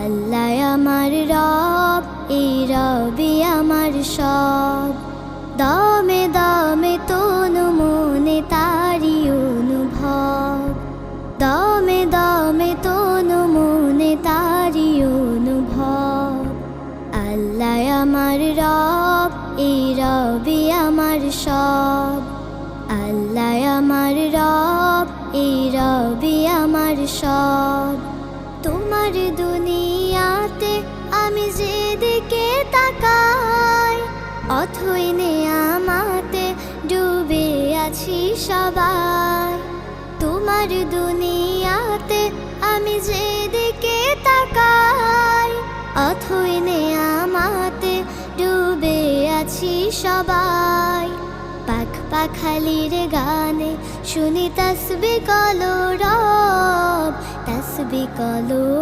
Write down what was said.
আল্লাহ আমার রব, এই রবি আমার সব। দমে দমে তনু মনে তারি অনুভব, দমে দমে তনু মনে তারি অনুভব। আল্লাহ আমার রব, এই রবি আমার সব। আল্লাহ আমার রব, এই রবি আমার সব। তোমার দুনিয়াতে আমি যেদিকে তাকাই, অথই নেয়ামতে ডুবে আছি সবাই। তোমার দুনিয়াতে আমি যেদিকে তাকাই, অথই নেয়ামতে ডুবে আছি সবাই। পাখ পাখালির গানে শুনি তসবিহ কলো রব, তসবিহ কলো